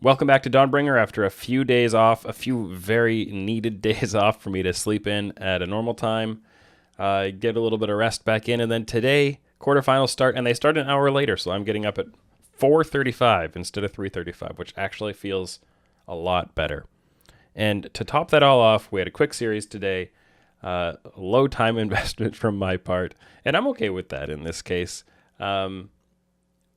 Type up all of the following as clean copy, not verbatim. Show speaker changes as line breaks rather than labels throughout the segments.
Welcome back to Dawnbringer after a few days off, a few very needed days off for me to sleep in at a normal time, get a little bit of rest back in, and then today, quarterfinals start, and they start an hour later, so I'm getting up at 4:35 instead of 3:35, which actually feels a lot better. And to top that all off, we had a quick series today, low time investment from my part, and I'm okay with that in this case.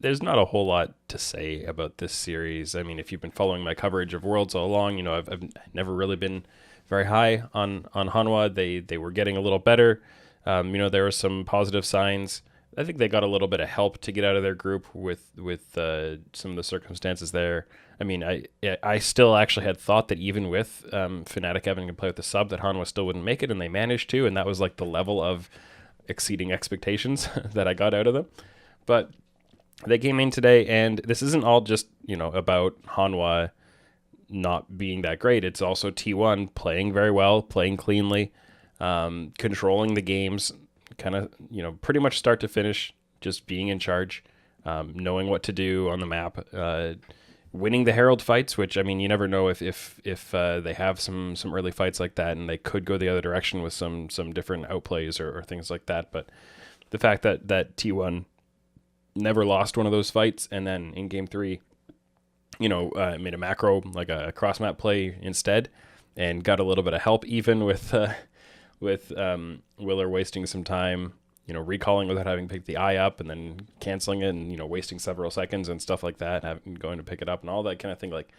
There's not a whole lot to say about this series. I mean, if you've been following my coverage of Worlds all along, you know, I've never really been very high on Hanwha. They were getting a little better. There were some positive signs. I think they got a little bit of help to get out of their group with some of the circumstances there. I mean, I still actually had thought that even with Fnatic having to play with the sub, that Hanwha still wouldn't make it, and they managed to, and that was like the level of exceeding expectations that I got out of them. But they came in today, and this isn't all just, about Hanwha not being that great. It's also T1 playing very well, playing cleanly, controlling the games, kind of, pretty much start to finish, just being in charge, knowing what to do on the map, winning the Herald fights, which, I mean, you never know if they have some early fights like that, and they could go the other direction with some different outplays or things like that. But the fact that T1 never lost one of those fights, and then in game 3, made a macro, like a cross map play instead, and got a little bit of help, even with Willer wasting some time, recalling without having picked the eye up, and then canceling it, and wasting several seconds and stuff like that, and going to pick it up and all that kind of thing. Like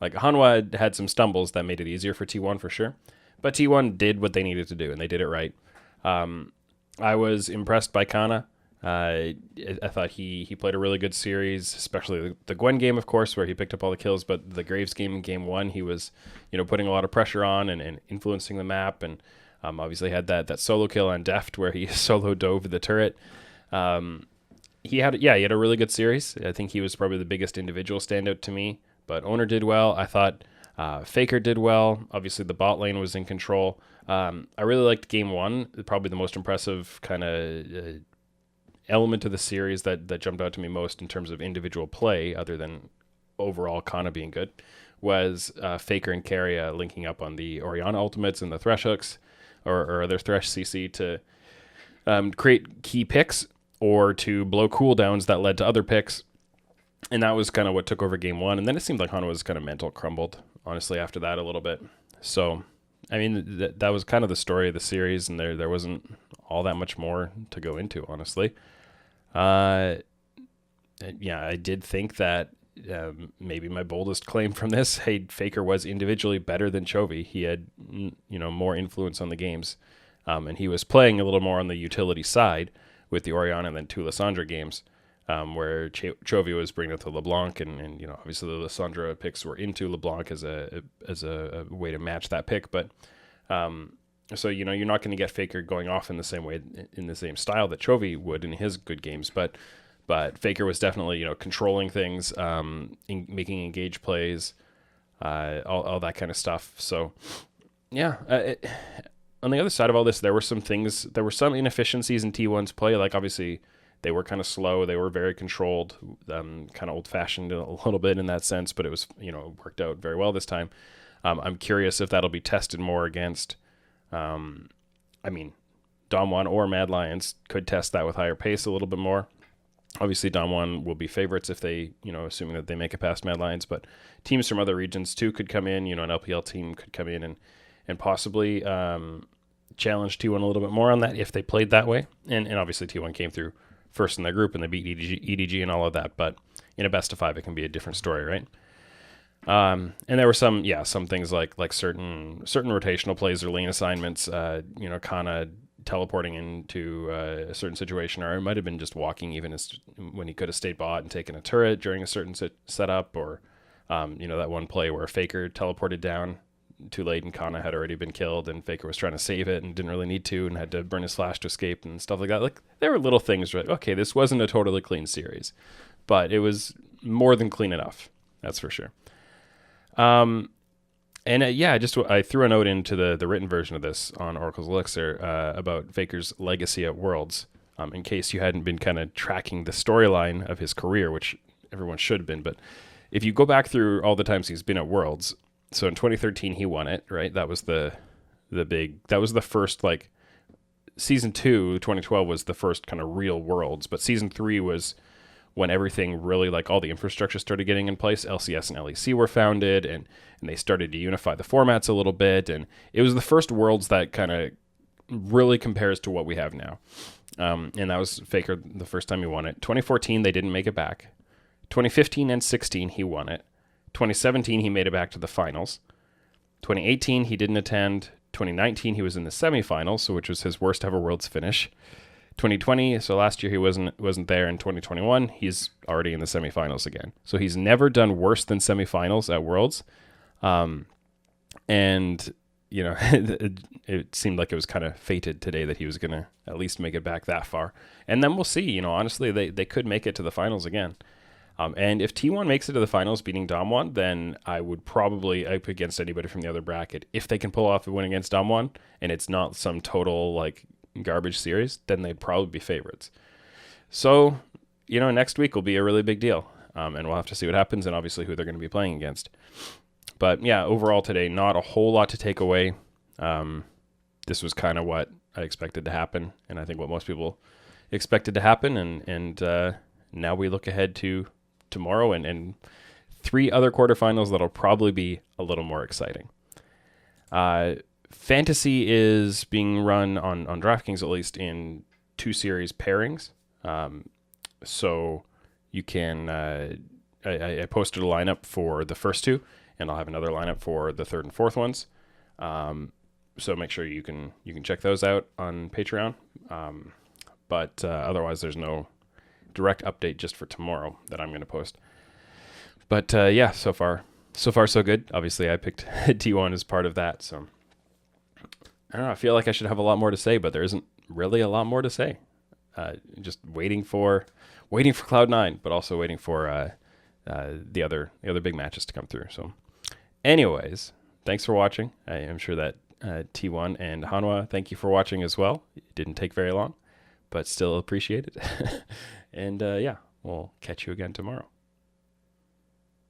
Hanwha had some stumbles that made it easier for T1 for sure, but T1 did what they needed to do, and they did it right. I was impressed by Kana. I thought he played a really good series, especially the Gwen game, of course, where he picked up all the kills. But the Graves game in game 1, he was, putting a lot of pressure on and influencing the map. And obviously had that solo kill on Deft where he solo dove the turret. He had a really good series. I think he was probably the biggest individual standout to me. But Owner did well. I thought Faker did well. Obviously, the bot lane was in control. I really liked game 1. Probably the most impressive kind of element of the series that jumped out to me most in terms of individual play, other than overall Kana being good, was Faker and Keria linking up on the Orianna ultimates and the Thresh hooks or other Thresh CC to create key picks or to blow cooldowns that led to other picks. And that was kind of what took over game 1. And then it seemed like Hanwha's kind of mental crumbled, honestly, after that a little bit. So, I mean, that was kind of the story of the series, and there wasn't all that much more to go into, honestly. I did think that maybe my boldest claim from this, Faker was individually better than Chovy. He had, more influence on the games, and he was playing a little more on the utility side with the Orianna and then 2 Lissandra games, where Chovy was bringing it to LeBlanc, and obviously the Lissandra picks were into LeBlanc as a way to match that pick, but so, you're not going to get Faker going off in the same way, in the same style that Chovy would in his good games. But Faker was definitely, controlling things, making engage plays, all that kind of stuff. So, yeah. On the other side of all this, there were some inefficiencies in T1's play. Like, obviously, they were kind of slow. They were very controlled, kind of old-fashioned a little bit in that sense. But it was, worked out very well this time. I'm curious if that'll be tested more against... Dom1 or Mad Lions could test that with higher pace a little bit more. Obviously, Dom1 will be favorites if they, assuming that they make it past Mad Lions, but teams from other regions too could come in, an LPL team could come in and possibly challenge T1 a little bit more on that if they played that way. And obviously T1 came through first in their group and they beat EDG and all of that, but in a best of 5, it can be a different story, right? And there were some things like certain rotational plays or lane assignments, Kana teleporting into a certain situation, or it might have been just walking even when he could have stayed bot and taken a turret during a certain setup, or, that one play where Faker teleported down too late and Kana had already been killed and Faker was trying to save it and didn't really need to and had to burn his flash to escape and stuff like that. Like, there were little things where, okay, this wasn't a totally clean series, but it was more than clean enough. That's for sure. I threw a note into the written version of this on Oracle's Elixir about Faker's legacy at Worlds, in case you hadn't been kind of tracking the storyline of his career, which everyone should have been. But if you go back through all the times he's been at Worlds, so in 2013 he won it, right? That was the first, like, season 2, 2012 was the first kind of real Worlds, but season 3 was when everything really, like, all the infrastructure started getting in place. LCS and LEC were founded, and they started to unify the formats a little bit, and it was the first Worlds that kind of really compares to what we have now. And that was Faker the first time he won it. 2014, they didn't make it back. 2015 and 16, he won it. 2017, he made it back to the finals. 2018, he didn't attend. 2019, he was in the semifinals, so which was his worst ever Worlds finish. 2020, so last year he wasn't there. In 2021, he's already in the semifinals again. So he's never done worse than semifinals at Worlds. And, you know, it seemed like it was kind of fated today that he was going to at least make it back that far. And then we'll see, you know, honestly, they could make it to the finals again. And if T1 makes it to the finals beating Dom1, then I would probably up against anybody from the other bracket. If they can pull off a win against Dom1 and it's not some total, like, garbage series, then they'd probably be favorites. So, you know, next week will be a really big deal. And we'll have to see what happens and obviously who they're going to be playing against. But yeah, overall today, not a whole lot to take away. This was kind of what I expected to happen, and I think what most people expected to happen. And now we look ahead to tomorrow and 3 other quarterfinals that'll probably be a little more exciting. Fantasy is being run on DraftKings, at least, in 2 series pairings. So you can, I posted a lineup for the first 2, and I'll have another lineup for the 3rd and 4th ones. So make sure you can check those out on Patreon. But otherwise, there's no direct update just for tomorrow that I'm going to post. But yeah, so far so good. Obviously, I picked T1 as part of that. So I don't know. I feel like I should have a lot more to say, but there isn't really a lot more to say. Just waiting for Cloud9, but also waiting for the other big matches to come through. So, anyways, thanks for watching. I am sure that T1 and Hanwha, thank you for watching as well. It didn't take very long, but still appreciate it. And yeah, we'll catch you again tomorrow.